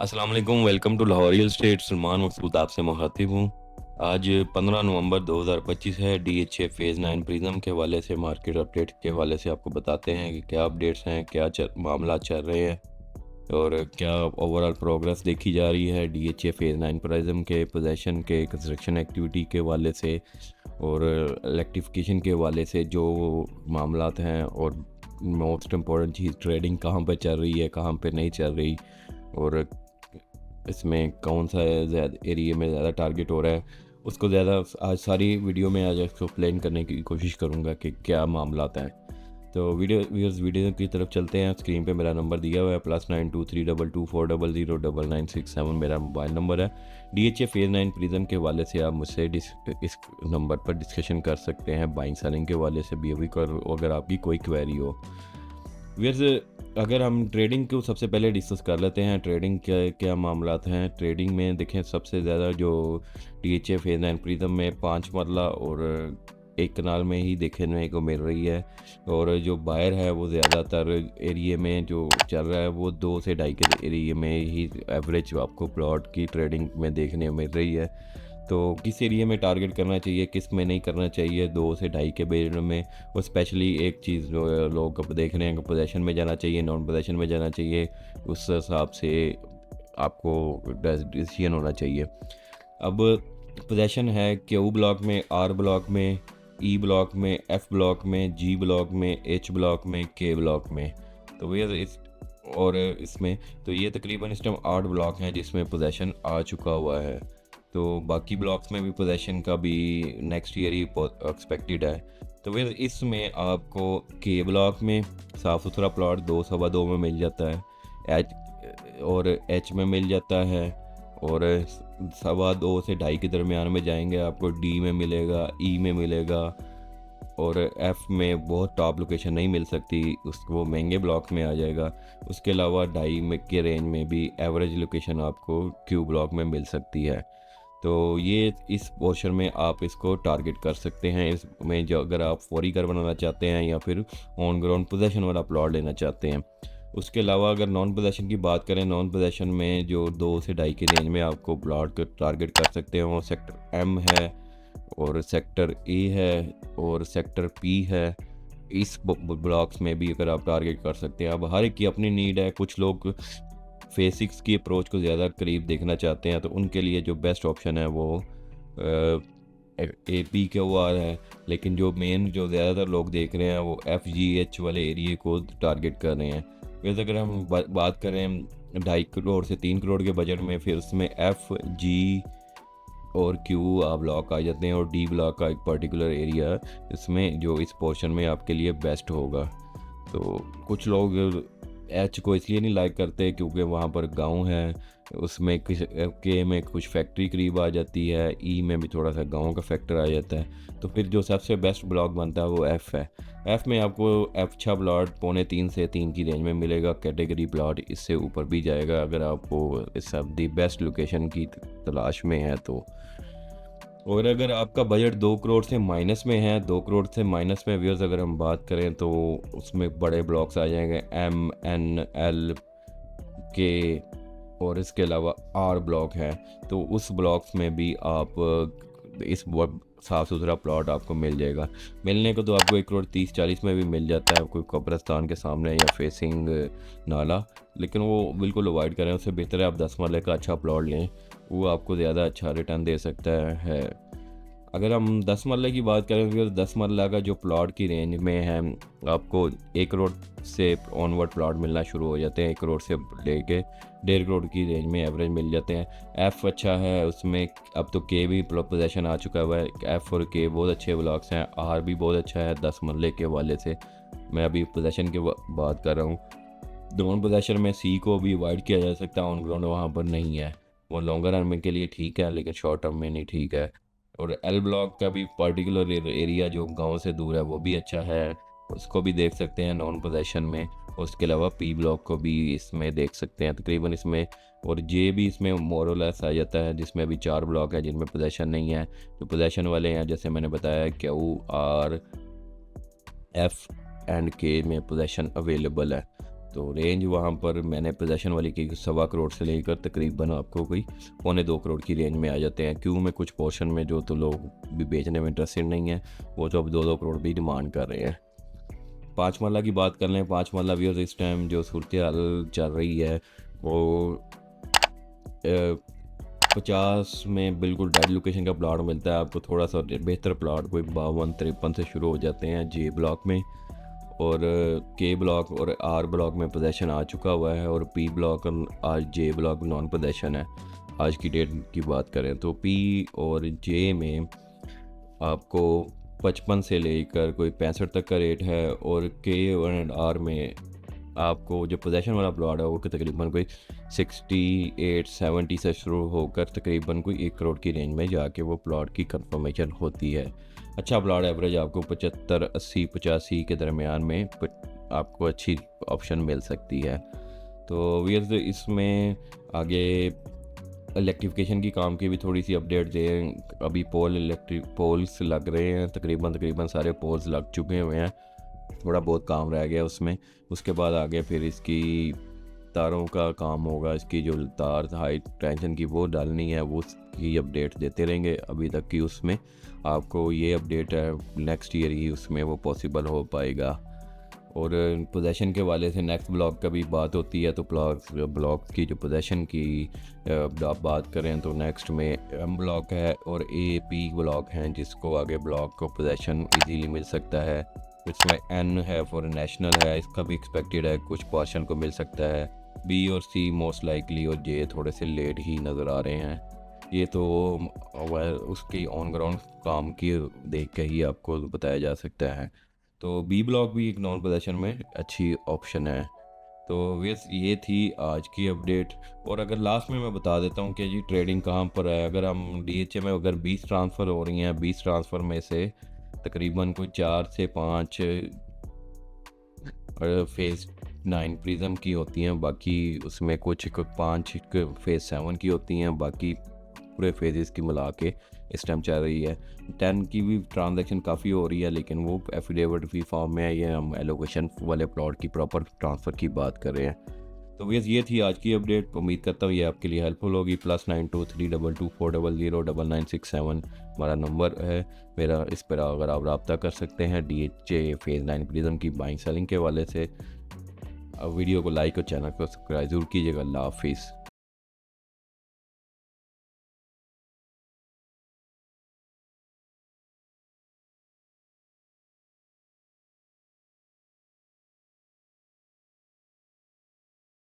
अस्सलाम वालेकुम, welcome to Lahore real estate. Salman Maqsood आपसे मुखातिब हूँ। आज 15 नवंबर 2025 है। डीएचए फेज़ 9 प्रिज्म के हवाले से, मार्केट अपडेट के हवाले से आपको बताते हैं कि क्या अपडेट्स हैं, क्या मामला चल रहे हैं और क्या ओवरऑल प्रोग्रेस देखी जा रही है डीएचए फेज़ 9 प्रिज्म के पोजेशन के कंस्ट्रक्शन एक्टिविटी के हवाले से और इलेक्ट्रिफिकेशन के हवाले से जो मामलात हैं। और मोस्ट इम्पॉर्टेंट चीज़, ट्रेडिंग कहाँ पर चल रही है, कहाँ पर नहीं चल रही, और इसमें कौन सा ज़्यादा एरिया में ज़्यादा टारगेट हो रहा है, उसको ज़्यादा आज सारी वीडियो में आज इसको एक्सप्लेन करने की कोशिश करूँगा कि क्या मामलात हैं। तो वीडियो की तरफ चलते हैं। स्क्रीन पे मेरा नंबर दिया हुआ है +923224009967 मेरा मोबाइल नंबर है। डीएचए फेज़ 9 प्रिज्म के हवाले से आप मुझसे इस नंबर पर डिस्कशन कर सकते हैं। बाइंग सेलिंग के हवाले से भी अभी अगर आपकी कोई क्वेरी हो। वैसे अगर हम ट्रेडिंग को सबसे पहले डिस्कस कर लेते हैं, ट्रेडिंग क्या क्या मामलात हैं। ट्रेडिंग में देखें, सबसे ज़्यादा जो डीएचए फेज़ 9 प्रिज्म में 5 मरला और एक कनाल में ही देखने को मिल रही है। और जो बायर है वो ज़्यादातर एरिया में जो चल रहा है वो 2 से 2.5 के एरिया में ही एवरेज आपको प्लॉट की ट्रेडिंग में देखने को मिल रही है। तो किस एरिया में टारगेट करना चाहिए, किस में नहीं करना चाहिए, 2 से 2.5 के बेर में। और स्पेशली एक चीज़ लोग अब देख रहे हैं कि पोजेशन में जाना चाहिए, नॉन पोजेशन में जाना चाहिए, उस हिसाब से आपको डिसीजन होना चाहिए। अब पोजेशन है क्यू ब्लॉक में, आर ब्लॉक में, ई ब्लॉक में, एफ ब्लॉक में, जी ब्लॉक में, एच ब्लॉक में, के ब्लॉक में। तो वे इसमें तो ये तकरीबन इस टाइम 8 ब्लॉक हैं जिसमें पोजेशन आ चुका हुआ है। तो बाकी ब्लॉक्स में भी पोजेशन का भी नेक्स्ट ईयर ही एक्सपेक्टेड है। तो फिर इसमें आपको के ब्लॉक में साफ़ सुथरा प्लॉट 2 सवा 2 में मिल जाता है, एच में मिल जाता है, और 2.25 से 2.5 के दरमियान में जाएंगे आपको डी में मिलेगा, ई में मिलेगा, और एफ़ में बहुत टॉप लोकेशन नहीं मिल सकती, वो महंगे ब्लॉक में आ जाएगा। उसके अलावा 2.5 में के रेंज में भी एवरेज लोकेशन आपको क्यू ब्लॉक में मिल सकती है। तो ये इस पोर्शन में आप इसको टारगेट कर सकते हैं। इसमें जो अगर आप फौरी घर बनाना चाहते हैं या फिर ऑन ग्राउंड पोजेशन वाला प्लॉट लेना चाहते हैं। उसके अलावा अगर नॉन पोजेशन की बात करें, नॉन पोजेशन में जो 2 से 2.5 की रेंज में आपको प्लॉट टारगेट कर सकते हैं वो सेक्टर एम है, और सेक्टर ए है, और सेक्टर पी है। इस ब्लॉक्स में भी अगर आप टारगेट कर सकते हैं। अब हर एक की अपनी नीड है। कुछ लोग फेज़ 6 की अप्रोच को ज़्यादा करीब देखना चाहते हैं, तो उनके लिए जो बेस्ट ऑप्शन है वो ए पी के ओ आर है। लेकिन जो जो ज़्यादातर लोग देख रहे हैं वो एफ जी एच वाले एरिए को टारगेट कर रहे हैं। वैसे अगर हम बात करें 2.5 करोड़ से 3 करोड़ के बजट में, फिर उसमें एफ जी और क्यू ब्लॉक आ जाते हैं, और डी ब्लॉक का एक पर्टिकुलर एरिया इसमें जो इस पोर्शन में आपके लिए बेस्ट होगा। तो कुछ लोग एच को इसलिए नहीं लाइक करते क्योंकि वहाँ पर गांव है, उसमें के में कुछ फैक्ट्री करीब आ जाती है, ई में भी थोड़ा सा गांव का फैक्टर आ जाता है। तो फिर जो सबसे बेस्ट ब्लॉक बनता है वो एफ़ है। एफ़ में आपको अच्छा प्लॉट 2.25 से 3 की रेंज में मिलेगा। कैटेगरी प्लॉट इससे ऊपर भी जाएगा अगर आपको इस सब दी बेस्ट लोकेशन की तलाश में है तो। और अगर आपका बजट 2 करोड़ से माइनस में है, 2 करोड़ से माइनस में व्यूअर्स अगर हम बात करें तो उसमें बड़े ब्लॉक्स आ जाएंगे एम एन एल के, और इसके अलावा आर ब्लॉक है। तो उस ब्लॉक्स में भी आप इस साफ़ सुथरा प्लॉट आपको मिल जाएगा। मिलने को तो आपको 1 करोड़ 30-40 में भी मिल जाता है, कोई कब्रस्तान के सामने या फेसिंग नाला, लेकिन वो बिल्कुल अवॉइड करें। उससे बेहतर है आप 10 मरले का अच्छा प्लॉट लें, वो आपको ज़्यादा अच्छा रिटर्न दे सकता है। अगर हम 10 मरले की बात करें तो 10 मरला का जो प्लॉट की रेंज में है आपको 1 करोड़ से ऑनवर्ड प्लॉट मिलना शुरू हो जाते हैं। 1 करोड़ से लेके 1.5 करोड़ की रेंज में एवरेज मिल जाते हैं। एफ़ अच्छा है, उसमें अब तो के भी पोजेशन आ चुका हुआ है। एफ़ और के बहुत अच्छे ब्लॉक्स हैं। आर भी बहुत अच्छा है 10 मरले के हवाले से। मैं अभी पोजेशन की बात कर रहा हूँ। नॉन पोजेशन में सी को भी अवॉइड किया जा सकता है, ऑन ग्राउंड वहाँ पर नहीं है। वो लॉन्गर रन में के लिए ठीक है लेकिन शॉर्ट टर्म में नहीं ठीक है। और एल ब्लॉक का भी पर्टिकुलर एरिया जो गांव से दूर है वो भी अच्छा है, उसको भी देख सकते हैं नॉन पोजेशन में। उसके अलावा पी ब्लॉक को भी इसमें देख सकते हैं तकरीबन इसमें। और जे भी इसमें मोरलेस आ जाता है, जिसमें अभी 4 ब्लॉक है जिनमें पोजेशन नहीं है। जो पोजेशन वाले हैं जैसे मैंने बताया क्यू आर एफ एंड के में पोजेशन अवेलेबल है। तो रेंज वहाँ पर मैंने पोजेसन वाली की 1.25 करोड़ से लेकर तकरीबन आपको कोई 1.25 करोड़ की रेंज में आ जाते हैं। क्यों में कुछ पोर्शन में जो तो लोग भी बेचने में इंटरेस्टेड नहीं है, वो तो अब 2-2 करोड़ भी डिमांड कर रहे हैं। 5 मरला की बात कर लें, 5 मरला व्यूअर्स इस टाइम जो सूरत हाल चल रही है वो 50 में बिल्कुल डेड लोकेशन का प्लाट मिलता है आपको। थोड़ा सा बेहतर प्लाट कोई 52-53 से शुरू हो जाते हैं जे ब्लॉक में, और के ब्लॉक और आर ब्लॉक में पोजेसन आ चुका हुआ है, और पी ब्लॉक आज जे ब्लॉक नॉन पोजेसन है। आज की डेट की बात करें तो पी और जे में आपको 55 से लेकर कोई 65 तक का रेट है, और के एंड आर में आपको जो पोजेसन वाला प्लॉट है वो तकरीबन कोई 68-70 से शुरू होकर तकरीबन कोई 1 करोड़ की रेंज में जाके वो प्लॉट की कंफर्मेशन होती है। अच्छा प्लॉट एवरेज आपको 75, 80, 85 के दरमियान में आपको अच्छी ऑप्शन मिल सकती है। तो व्यूअर्स इसमें आगे इलेक्ट्रिफिकेशन की काम की भी थोड़ी सी अपडेट दें। अभी इलेक्ट्रिक पोल्स लग रहे हैं, तकरीबन सारे पोल्स लग चुके हुए हैं, थोड़ा बहुत काम रह गया उसमें। उसके बाद आगे फिर इसकी तारों का काम होगा, इसकी जो तार हाई टेंशन की वो डालनी है, वो उसकी अपडेट देते रहेंगे। अभी तक की उसमें आपको ये अपडेट है, नेक्स्ट ईयर ही उसमें वो पॉसिबल हो पाएगा। और पोजेसन के वाले से नेक्स्ट ब्लॉक का भी बात होती है, तो ब्लॉक की जो पोजेसन की आप बात करें तो नेक्स्ट में एम ब्लॉक है और ए पी ब्लॉक हैं, जिसको आगे ब्लॉक को पोजेसन इजीली मिल सकता है। इसमें एन है फॉर नेशनल है, इसका भी एक्सपेक्टेड है कुछ पोर्शन को मिल सकता है। बी और सी मोस्ट लाइकली, और जे थोड़े से लेट ही नज़र आ रहे हैं। ये तो उसकी ऑन ग्राउंड काम की देख के ही आपको बताया जा सकता है। तो बी ब्लॉक भी एक नॉन पोजेसन में अच्छी ऑप्शन है। तो वैस ये थी आज की अपडेट। और अगर लास्ट में मैं बता देता हूँ कि जी ट्रेडिंग कहाँ पर है। अगर हम डीएचए में अगर 20 ट्रांसफ़र हो रही हैं, 20 ट्रांसफ़र में से तकरीबन कोई 4 से 5 फेज़ 9 प्रिज्म की होती हैं, बाकी उसमें कुछ 5 फेज़ 7 की होती हैं, बाकी पूरे फेजेस की मिला के इस टाइम चल रही है। 10 की भी ट्रांजैक्शन काफ़ी हो रही है, लेकिन वो एफिडेविट फी फॉर्म में है। ये हम एलोकेशन वाले प्लॉट की प्रॉपर ट्रांसफ़र की बात कर रहे हैं। तो बस ये थी आज की अपडेट। उम्मीद करता हूँ ये आपके लिए हेल्पफुल होगी। +923224009967 हमारा नंबर है मेरा, इस पर अगर आप रब्ता कर सकते हैं डीएचए फेज़ 9 प्रिज्म की बाइंग सेलिंग के हवाले से। वीडियो को लाइक और चैनल को सब्सक्राइब ज़रूर कीजिएगा। अल्लाह हाफिज़।